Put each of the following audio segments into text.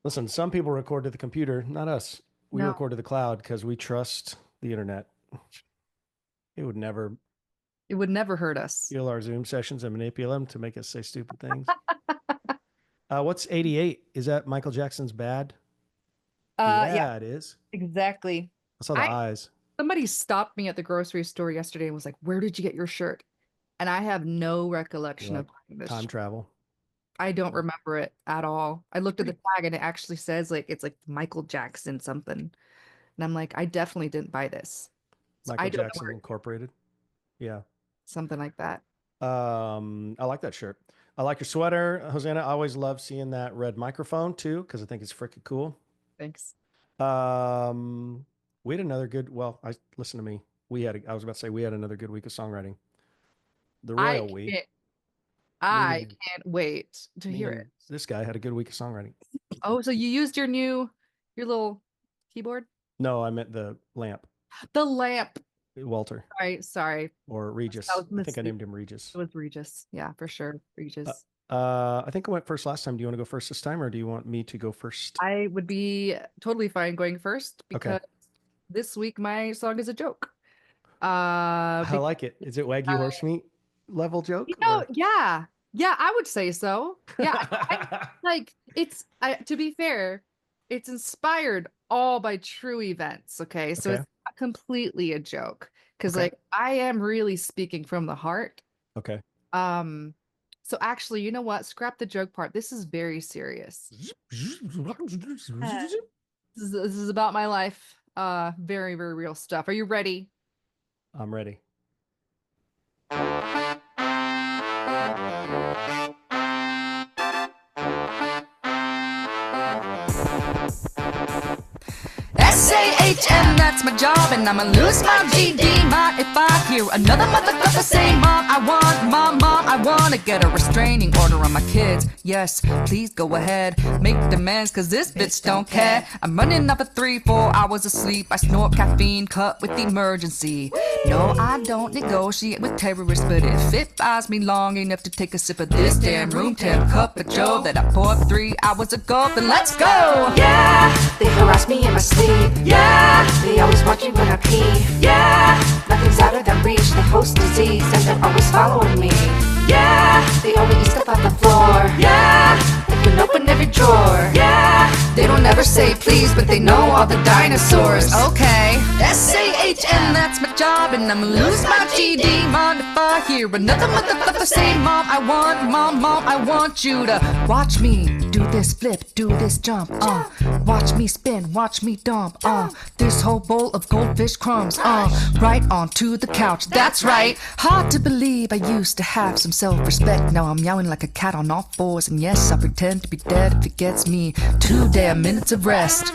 Listen, some people record to the computer, not us. We No, record to the cloud because we trust the internet. It would never it would never hurt us. steal our Zoom sessions and manipulate them to make us say stupid things. What's 88? Is that Michael Jackson's Bad? Yeah, Yeah, it is. exactly. I saw the I eyes. Somebody stopped me at the grocery store yesterday and was like, "Where did you get your shirt?" And I have no You're recollection of like buying this time shirt. travel. I don't remember it at all. I looked at the Pretty. tag and it actually says like it's like Michael Jackson something. And I'm like, I definitely didn't buy this. So I Michael don't know Jackson where it came from. Incorporated. Yeah. Something like that. I like that shirt. I like your sweater, Hosanna. I always love seeing that red microphone too, because I think it's freaking cool. Thanks. Um, we had another good, well, listen to me. I was about to say we had another good week of songwriting. The I royal we, can't I meaning can't wait to hear it. meaning this guy had a good week of songwriting. Oh, so you used your little keyboard? No, I meant the lamp, The lamp. Walter Sorry. or That Regis. was I think I mistake. named him It Regis. was Regis. Yeah, for sure. Uh, Regis. I think I went first last time. Do you want to go first this time or do you want me to go first? I would be totally fine going first Okay. because this week my song is a joke. I Because like it. Is it Wagyu horse meat level joke or? yeah. Yeah, I would say so. Yeah, I like to be fair, it's inspired all by true events, okay? So Okay. it's not completely a joke because Okay. like I am really speaking from the heart. Okay. Um, so actually, you know what? Scrap the joke part. This is very serious. Uh, this is about my life. Very, very real stuff. Are you ready? I'm ready. SAHM, that's my job, and I'ma lose my GD. Mind if I hear another motherfucker say, Mom, I wanna get a restraining order on my kids. Yes, please go ahead, make demands, cause this bitch don't care. I'm running up at 3-4 hours of sleep. I snort caffeine, cut with emergency. No, I don't negotiate with terrorists, but if it buys me long enough to take a sip of this damn room temp cup of joe that I poured 3 hours ago, then let's go! Yeah, they harass me in my sleep. Yeah, they always watching when I pee. Yeah, nothing's out of their reach. They host disease and they're always following me. Yeah, they only eat stuff off the floor. Yeah, they can open every drawer. Yeah, they don't ever say please, but they know all the dinosaurs. Okay, SAHM, that's my job, and I'ma lose my GD. Mind if I hear another motherfucker say, Mom, I want you to watch me do this flip, do this jump, watch me spin, watch me dump, this whole bowl of goldfish crumbs, right onto the couch. That's right. Hard to believe I used to have some self-respect. Now I'm meowing like a cat on all fours, and yes, I pretend to be dead if it gets me 2 damn minutes of rest.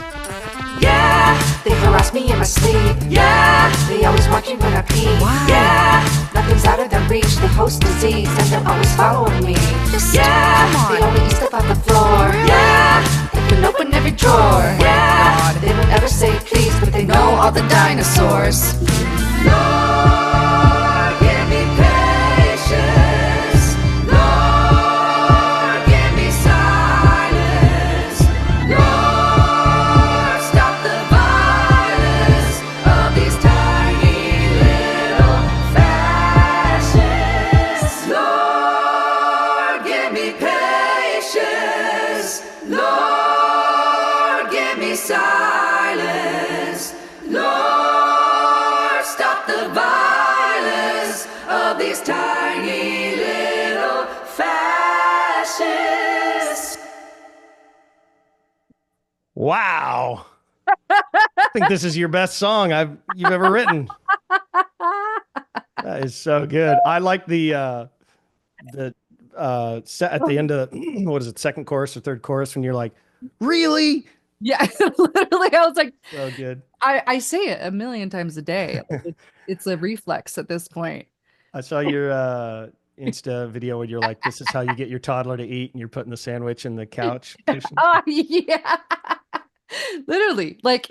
Yeah, they harass me in my sleep. Yeah, they always watching when I pee. Wow. Yeah, nothing's out of their reach. They host disease and they're always following me. Yeah, come on. they only eat stuff off the floor. Yeah, they can open every drawer. Yeah, they don't ever say please, but they know all the dinosaurs. Lord, give me patience. Lord, give me silence. Lord, stop the violence of these tiny little fascists. Lord, give me patience. Lord, give me silence. Lord, stop the violence of these tiny little fascists. Wow. I think this is your best song you've ever written. That is so good. I like the set at the end of what is it, second chorus or third chorus when you're like, really? Yeah, literally, I was like, So good. I say it a million times a day. It's a reflex at this point. I saw your Insta video where you're like, this is how you get your toddler to eat, and you're putting the sandwich in the couch cushion. Oh yeah. Literally, like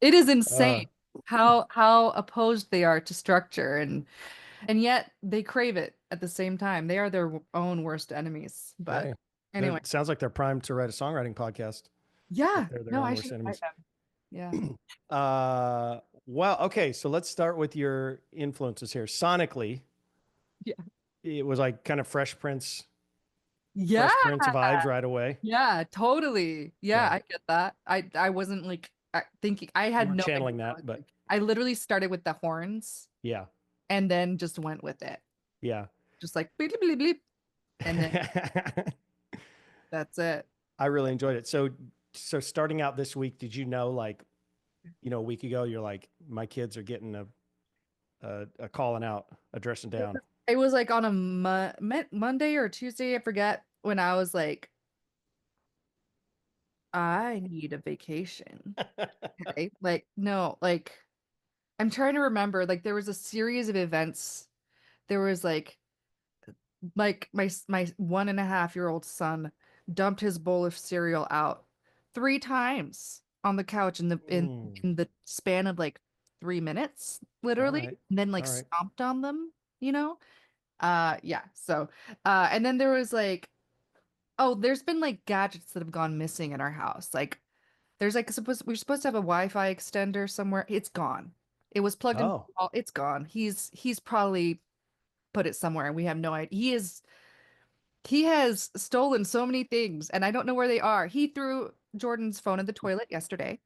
it is Uh, insane how opposed they are to structure and yet they crave it at the same time. They are their own worst enemies. But hey, anyway, sounds like they're primed to write a songwriting podcast. Yeah. If they're their No, own I worst should invite enemies. them. Yeah. Well, okay, so let's start with your influences here. Sonically, Yeah. it was like kind of Yeah. Fresh Prince vibes right away. Yeah, totally. Yeah, Yeah. I get that. I wasn't like thinking I You had weren't no idea channeling what I that, was but like. I literally started with the horns yeah. and then just went with it. Yeah. Just like bleep bleep bleep bleep and then that's it. I really enjoyed it. So starting out this week, did you know like, a week ago, you're like, my kids are getting a calling out, a dressing down. It was like on a Monday or Tuesday, I forget, when I was like, I need a vacation. Okay. Like, no, like I'm trying to remember, like there was a series of events. There was like my 1.5-year-old son dumped his bowl of cereal out 3 times on the couch in the in Mm, in the span of like 3 minutes, all literally, right. and then like All right. stomped on them, you know? Yeah. So and then there was like, oh, there's been like gadgets that have gone missing in our house. Like there's like we're supposed to have a Wi-Fi extender somewhere. It's gone. It was plugged in. Oh. It's gone. He's probably put it somewhere and we have no idea. He has stolen so many things and I don't know where they are. He threw Jordan's phone in the toilet yesterday.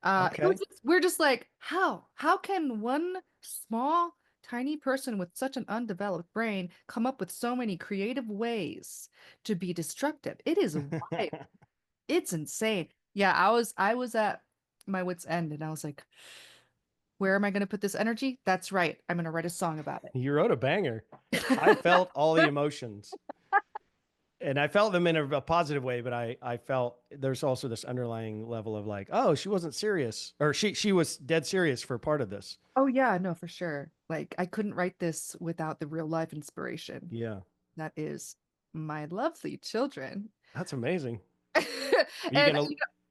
Okay. We're just like, how can one small tiny person with such an undeveloped brain come up with so many creative ways to be destructive? It is wild. It's insane. Yeah, I was at my wit's end and I was like, where am I going to put this energy? That's right. I'm going to write a song about You wrote a banger. I felt all the emotions. And I felt them in a positive way, but I felt there's also this underlying level of like, oh, she wasn't serious, or she was dead serious for part of this. Oh yeah, no, for sure. Like I couldn't write this without the real life inspiration. Yeah, That is my lovely children. that's amazing. Are you And gonna?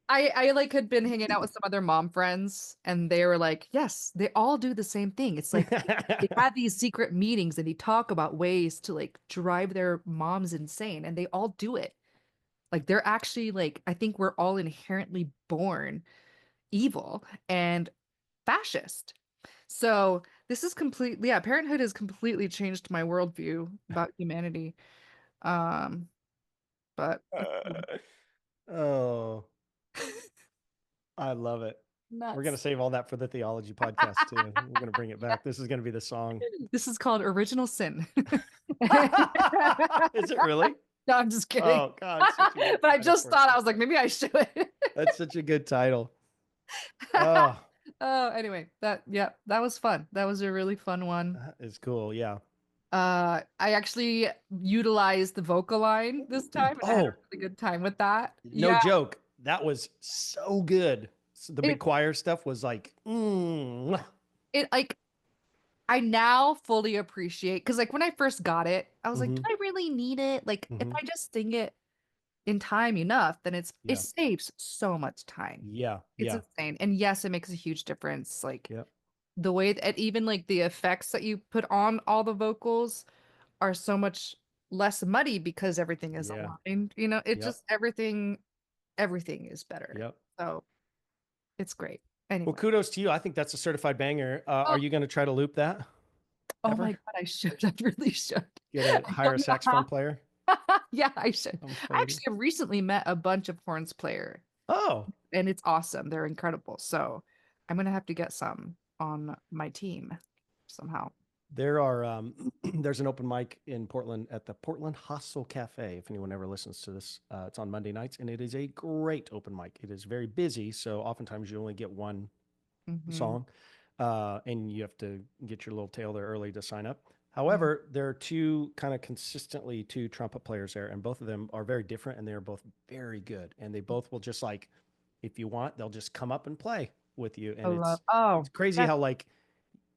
I like had been hanging out with some other mom friends and they were like, yes, they all do the same thing. It's like they have these secret meetings and they talk about ways to like drive their moms insane and they all do it. Like they're actually like, I think we're all inherently born evil and fascist. So this is completely, yeah, parenthood has completely changed my worldview about humanity. Um, but Oh, I love it. We're gonna nuts. save all that for the theology podcast too. We're gonna bring it back. This is gonna be the song. This is called Original Sin. Is it really? No, I'm just kidding. Oh God, such a good But I title just for a thought I song. was like, maybe I should. That's such a good title. Oh, Oh, anyway, yeah, that was fun. That was a really fun one. that is cool. Yeah. I actually utilized the vocal line this time and I had a Oh, really good time with that. no Yeah, joke. That was so good. So the big it choir stuff was like, it like I now fully appreciate because like when I first got it, I was like, do hmm I really need it? Like if hmm I just sing it in time enough, then it Yeah. saves so much time. Yeah. It's Yeah. insane. And yes, it makes a huge difference. Like Yeah. the way that even like the effects that you put on all the vocals are so much less muddy because everything is Yeah. aligned. You know, it Yep. just everything is better. Yep. So it's great. Well, Anyway. kudos to you. I think that's a certified banger. Oh, Are you going to try to loop that oh my ever? God, I should. I really should. Get I a hire a don't know saxophone how. player? Yeah, I should. Come I play with you. actually have recently met a bunch of horns player Oh, and it's awesome. They're incredible. So I'm gonna have to get some on my team somehow. there are there's an open mic in Portland at the Portland Hostel Cafe. If anyone ever listens to this, it's on Monday nights, and it is a great open mic. It is very busy, so oftentimes you only get one Hmm. song, and you have to get your little tail there early to sign up. Hmm. However, there are two kind of consistently two trumpet players there, and both of them are very different, and they are both very good. And they both will just like, if you want, they'll just come up and play with you. I And love. it's Oh, crazy that how like,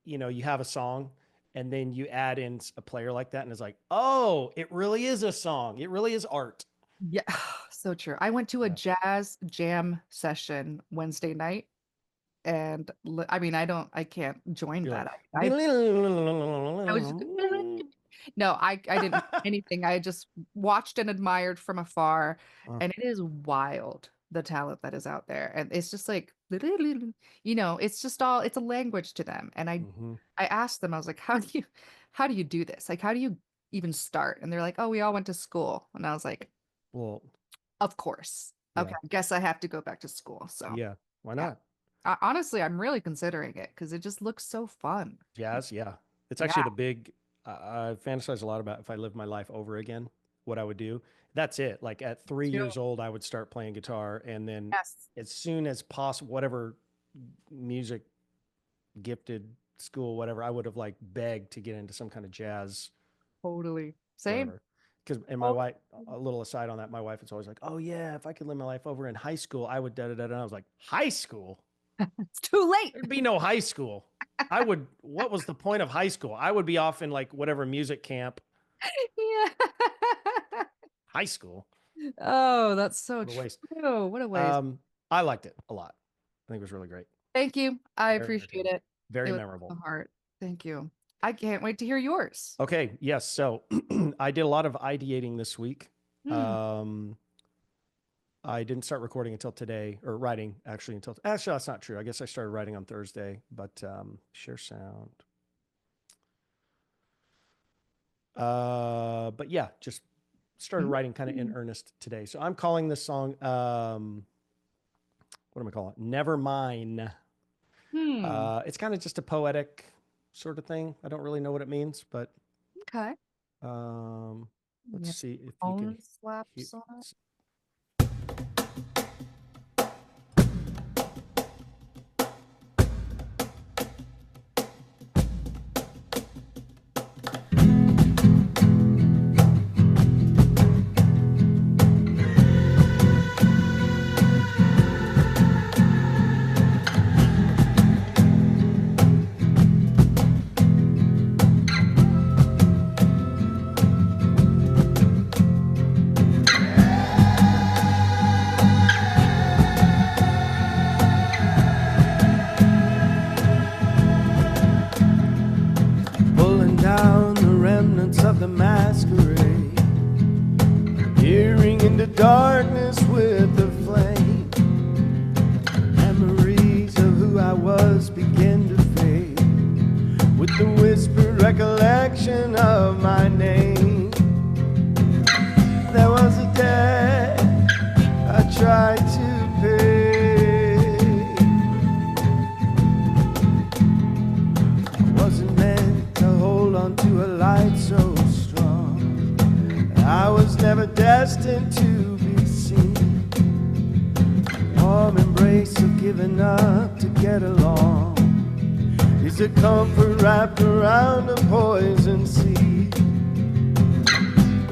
you have a song, and then you add in a player like that, and it's like, oh, it really is a song. It really is art. yeah, so true. I went to a Yeah. jazz jam session Wednesday night, and I mean, I can't join You're that. like, I was no, I didn't do anything. I just watched and admired from afar, uh, and it is wild. the talent that is out there. And it's just like, you know, it's just all, it's a language to them. And Mm-hmm. I asked them, I was like, how do you do this? Like, how do you even start? And they're like, oh, we all went to school. And I was like, Well, of course. yeah. Okay, I guess I have to go back to school. So Yeah. Why yeah. not? Honestly, I'm really considering it because it just looks so fun. Jazz. Yeah. It's Yeah. actually the big, I fantasize a lot about if I lived my life over again, what I would do. That's it. Like at 3 years old, I would start playing guitar. And then Yes. as soon as possible, whatever music gifted school, whatever, I would have like begged to get into some kind of jazz. Totally. Same. Because, and my wife, a little aside on that, my wife is always like, oh yeah, if I could live my life over in high school, I would da da da. And I was like, high school? It's too late. There'd be no high school. I would, what was the point of high school? I would be off in like whatever music camp. Yeah. High school. Oh, that's so What a waste. true. What a waste. I liked it a lot. I think it was really great. Thank you. I Very appreciate entertaining. it. Very It was memorable. from the heart. Thank you. I can't wait to hear yours. Okay. Yes. So I did a lot of ideating this week. I didn't start recording until today, or writing actually that's not true. I guess I started writing on Thursday, but share sound. But yeah, just started writing kind of in earnest today. So I'm calling this song, what am I calling it? Never Mine. It's kind of just a poetic sort of thing. I don't really know what it means, but Okay. let's see if you Phone can slaps on it. pulling down the remnants of the masquerade, peering into darkness with the flame. Memories of who I was begin to fade, with the whispered recollection of my name. There was a debt I tried to pay. Wasn't meant to hold on to a light so strong. I was never destined to be seen. Warm embrace of giving up to get along is a comfort wrapped around a poison seed.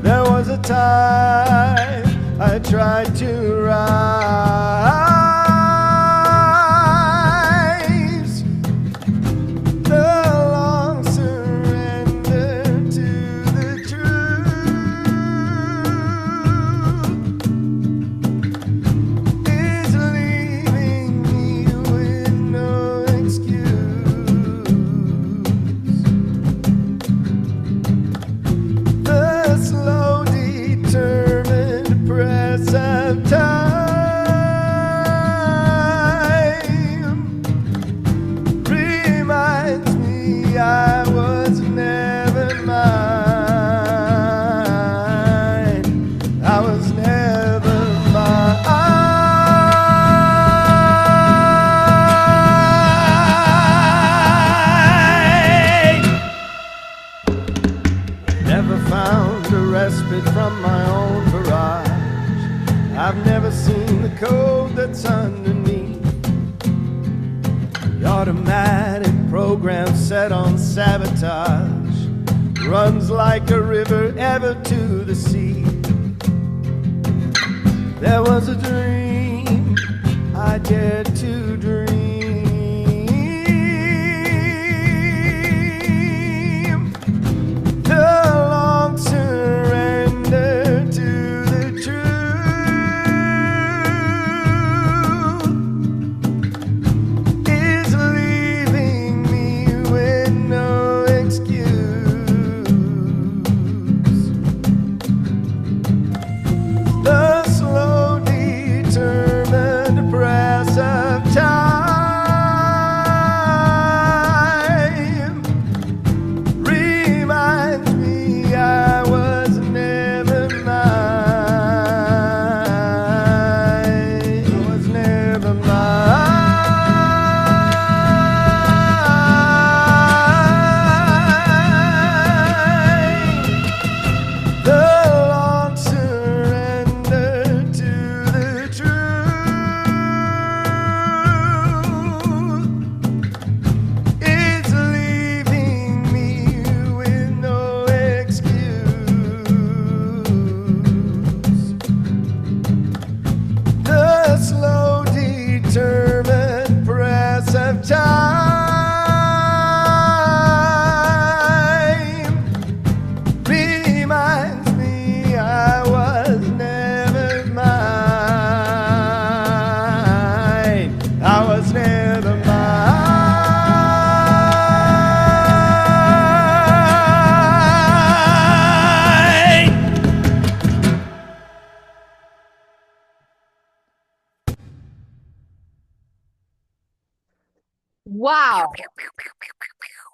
There was a time I tried to rise, the long surrender to the truth is leaving me with no excuse. The slow, determined press of time reminds me I was never mine. I was never mine. Never found a respite from my own barrage. I've never seen the code that's underneath. The automatic program set on sabotage runs like a river ever to the sea. There was a dream I dared to dream, the long surrender to the truth is leaving me with no excuse. The slow, determined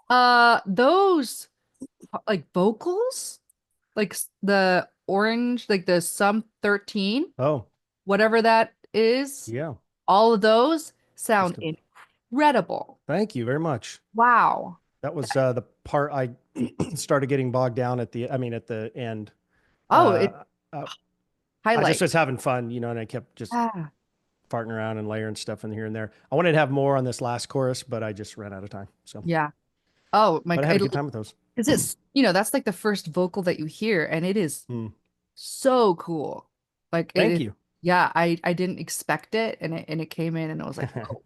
Wow. Those like vocals, like the orange, like the Sum 13, Oh, whatever that is, yeah. all of those sound Just a, incredible. thank you very much. Wow. That was the part I started getting bogged down at the, I mean, at the end. Oh, it Uh, uh, I just highlight. was having fun, you know, and I kept just Ah, farting around and layering stuff in here and there. I wanted to have more on this last chorus, but I just ran out of time. So, yeah. Oh my, but I had a good time with those. because it's, that's like the first vocal that you hear, and it is Mm. so cool. Like it Thank is, you. yeah, I didn't expect it, and it came in, and I was like, whoa.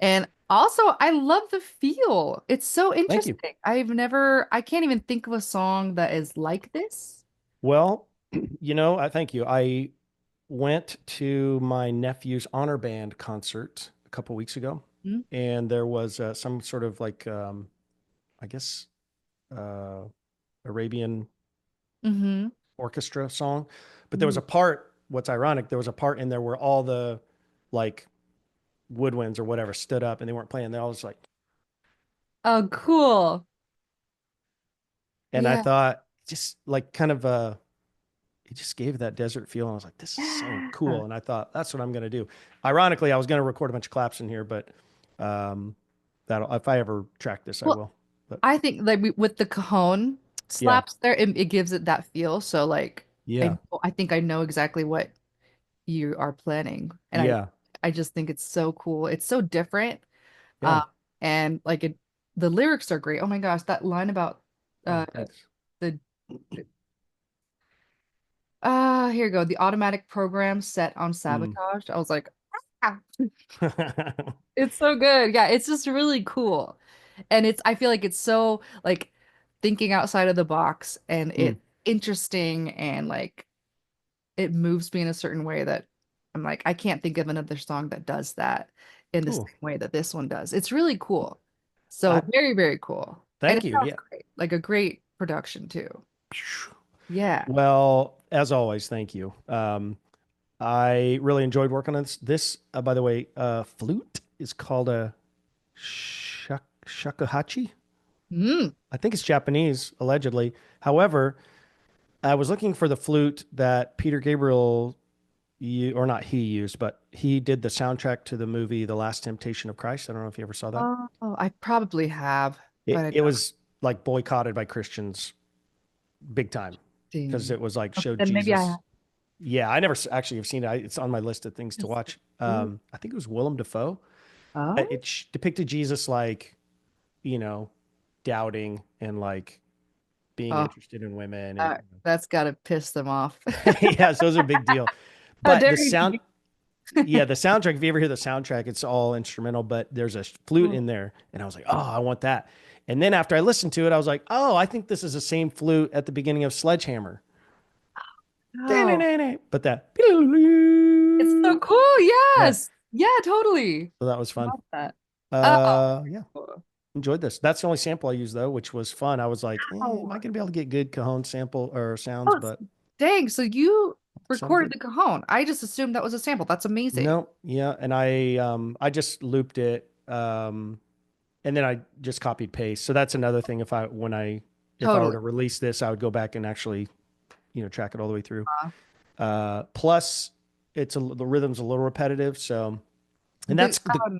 And also, I love the feel. It's so Thank you. interesting. I can't even think of a song that is like this. Well, I thank you. I went to my nephew's honor band concert a couple weeks ago, Mm-hmm. and there was some sort of like, I guess, uh, Arabian Mm-hmm. orchestra song. But there was a part, what's ironic, there was a part in there where all the like woodwinds or whatever stood up and they weren't playing. They all just like, Oh, cool. and I Yeah. thought just like kind of it just gave that desert feel. And I was like, this is so Yeah. cool. And I thought that's what I'm going to do. Ironically, I was going to record a bunch of claps in here, but that'll, if I ever track this, I Well, will. But I think like with the cajon yeah, slaps there, it gives it that feel. So like yeah, I think I know exactly what you are planning. And yeah, I just think it's so cool. It's so different. yeah. And like the lyrics are great. Oh my gosh, that line about Oh, uh thanks. the here you go. The automatic program set on Mm. sabotage. I was like, ah. It's so good. Yeah, it's just really cool. And I feel like it's so like thinking outside of the box, and Mm. it's interesting, and like it moves me in a certain way that I'm like, I can't think of another song that does that in the same Cool. way that this one does. It's really cool. So I very, very cool. And thank it you. sounds Yeah. great. Like a great production too. Yeah. Well, as always, thank you. I really enjoyed working on this. By the way, flute is called a shakuhachi. Mm. I think it's Japanese, allegedly. However, I was looking for the flute that Peter Gabriel, or not he used, but he did the soundtrack to the movie The Last Temptation of Christ. I don't know if you ever saw that. Oh, I probably have, but I It don't was like boycotted by Christians big time because see. it was like Okay, showed then maybe I Jesus. Yeah, I never actually have seen it. It's on my list of things to have. watch. Ooh. I think it was Willem Dafoe. Oh, It depicted Jesus like, you know, doubting and like being oh, interested in women and that's gotta piss them off. yeah, so those are a big deal. How But dare the sound, you? yeah, the soundtrack, if you ever hear the soundtrack, it's all instrumental, but there's a flute Oh, in there. And I was like, oh, I want that. And then after I listened to it, I was like, oh, I think this is the same flute at the beginning of Sledgehammer. no. But that, It's so cool. yeah, Yes. Yeah, totally. so that was fun. Love that. Oh, Yeah, enjoyed this. That's the only sample I used though, which was fun. I was like, am wow. I gonna be able to get good cajon sample or sounds? Oh, But dang. So you sounded recorded good. the cajon. I just assumed that was a sample. That's amazing. No, yeah, and I just looped it, and then I just copied paste. So that's another thing. If I were Totally. to release this, I would go back and actually, track it all the way through. Uh, Plus, the rhythm's a little repetitive. So, and The that's the um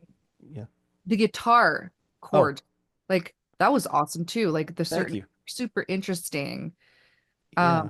yeah. the guitar Oh, chord, like that was awesome too. Like the thank certain you. super interesting. Yeah.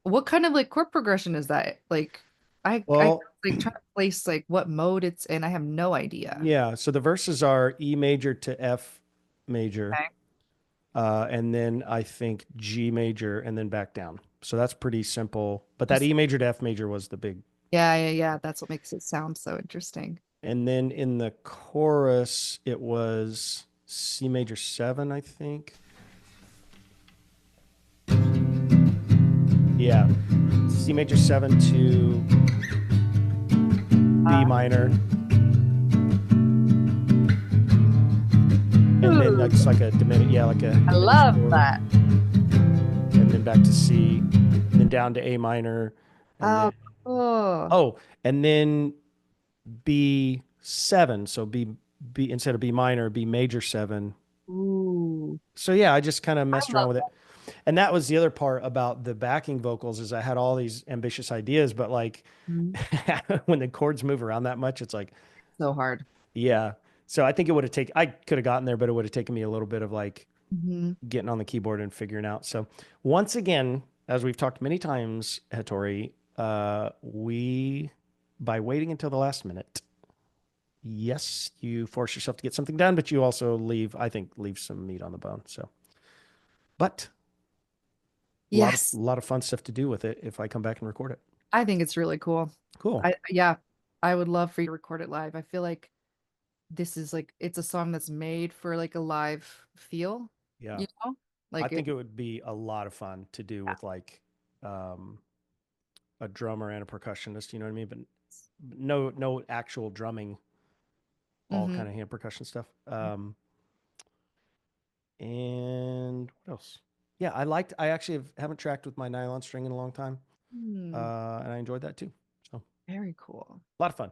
What kind of like chord progression is that? Like I Well, like trying to place like what mode it's in. I have no idea. yeah. So the verses are E major to F major, Okay. and then I think G major, and then back down. So that's pretty simple. But that Just- E major to F major was the big. Yeah, yeah, yeah. That's what makes it sound so interesting. And then in the chorus, it was C major 7, I think. Yeah. C major 7 to B minor. And then that's like a diminished, yeah, like a I diminished love chord. that. And then back to C, and then down to A minor. And Oh, then, cool. oh, and then B7. So B instead of B minor, B major 7. Ooh. So yeah, I just kind of I messed around love with it. And that was the other part about the backing vocals is I had all these ambitious ideas, but like that. when the chords move around that much, it's like, So hard. yeah. So I think it would have taken, I could have gotten there, but it would have taken me a little bit of like Hmm. getting on the keyboard and figuring out. So once again, as we've talked many times, Hattori, we, by waiting until the last minute, yes, you force yourself to get something done, but you also leave, I think, leave some meat on the bone. So, but Yes. lot of fun stuff to do with it if I come back and record it. I think it's really cool. Cool. Yeah, I would love for you to record it live. I feel like this is like it's a song that's made for like a live feel, Yeah. you know? I Like it, think it would be a lot of fun to do yeah. with like um, a drummer and a percussionist, you know what I mean? But no actual drumming, all Hmm. kind of hand percussion stuff. And what else? Yeah, I actually haven't tracked with my nylon string in a long time. Hmm. And I enjoyed that too. So Very cool. a lot of fun.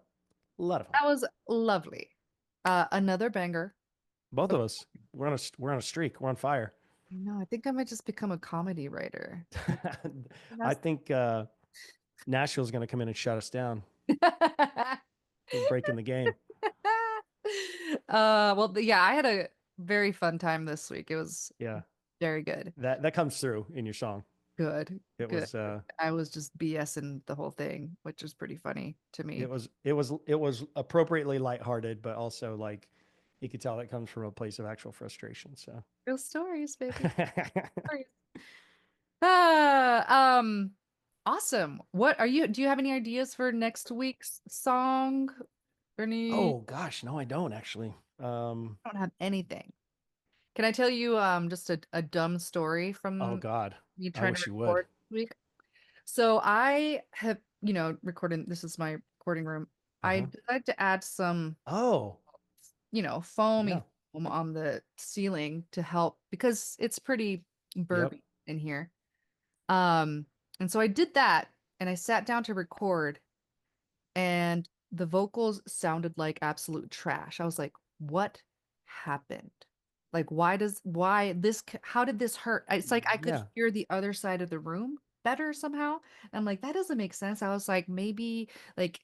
A lot of fun. That was lovely. Another banger. Both of us, we're on a streak. We're on fire. No, I think I might just become a comedy writer. I think Nashville's going to come in and shut us down. We're breaking the game. Well, yeah, I had a very fun time this week. It was Yeah, very good. that comes through in your song. Good. It Good. was I was just BSing the whole thing, which was pretty funny to me. it was appropriately lighthearted, but also like you could tell that comes from a place of actual frustration. So Real stories, baby. Stories. Ah, awesome. What are you, do you have any ideas for next week's song? Or any, oh gosh, no, I don't actually. I don't have anything. Can I tell you just a dumb story Oh from God, me I trying to wish you would. record this week? So I have, recording, this is my recording room. I Uh-huh. decided to add some, Oh foamy yeah. foam on the ceiling to help because it's pretty Yep. burby in here. Um, and so I did that and I sat down to record and the vocals sounded like absolute trash. I was like, what happened? Like, why this, how did this hurt? It's like I could Yeah. hear the other side of the room better somehow. And I'm like, that doesn't make sense. I was like, like,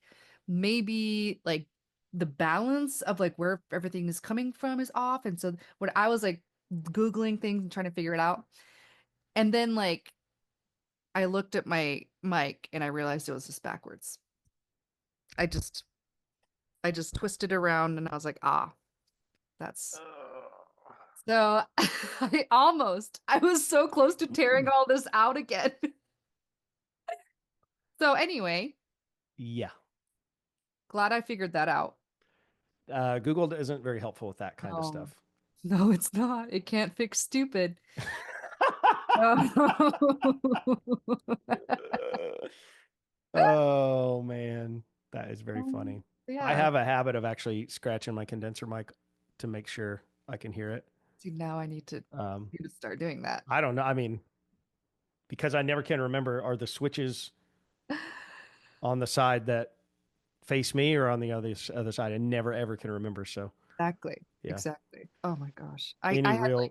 maybe like the balance of like where everything is coming from is off. And so what I was like Googling things and trying to figure it out. And then like I looked at my mic and I realized it was just backwards. I just I just twisted around and I was like, ah, that's so I was so close to tearing all this out again. So anyway, Yeah. glad I figured that out. Google isn't very helpful with that kind of No, stuff. no, it's not. It can't fix stupid. No. Oh man, that is very funny. I Yeah. have a habit of actually scratching my condenser mic to make sure I can hear it. See, now I need to Um, start doing that. I don't know. I mean, because I never can remember are the switches on the side that face me or on the other side. I never ever can remember. So Exactly. yeah, Exactly. Oh my gosh. any real.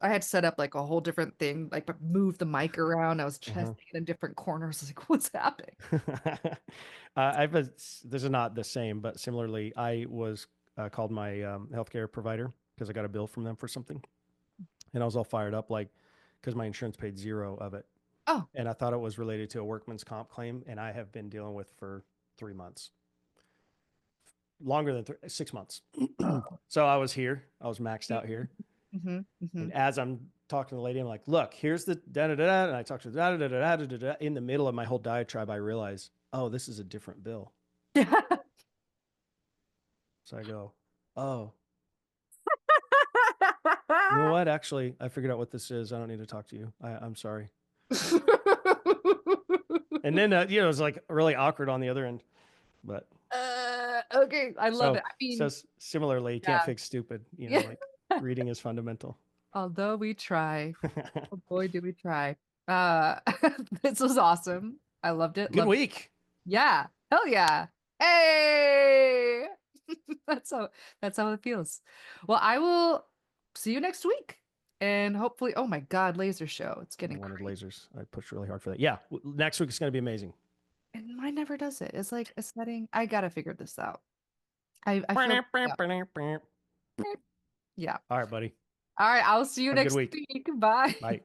I had set up like a whole different thing, like but move the mic around. I was Uh-huh. testing it in different corners. Like, what's happening? This is not the same, but similarly, I was called my healthcare provider because I got a bill from them for something, and I was all fired up, like because my insurance paid zero of it, Oh, and I thought it was related to a workman's comp claim, and I have been dealing with for 3 months, longer than 6 months. So I was here, I was maxed out here, mm-hmm, mm-hmm. and as I'm talking to the lady, I'm like, "Look, here's the da da da," and I talked to da da da da da da. In the middle of my whole diatribe, I realize, oh, this is a different bill. So I go, oh, you know what? Actually, I figured out what this is. I don't need to talk to you. I'm sorry. And then, it was like really awkward on the other end. But Okay, I love it. I so mean, similarly, you can't yeah, fix stupid, yeah. like reading is fundamental. Although we try, oh boy, do we try. This was awesome. I loved it. Good Loved it. week. Yeah, hell yeah. Hey. That's how it feels. Well, I will see you next week. And hopefully, oh my God, laser show. It's I getting wanted crazy. lasers. I pushed really hard for that. Yeah, next week is going to be amazing. And mine never does it. It's like a setting. I gotta figure this out. I feel yeah. Yeah. All right, buddy. All right, I'll see you Have a good next week. week. Bye. Bye.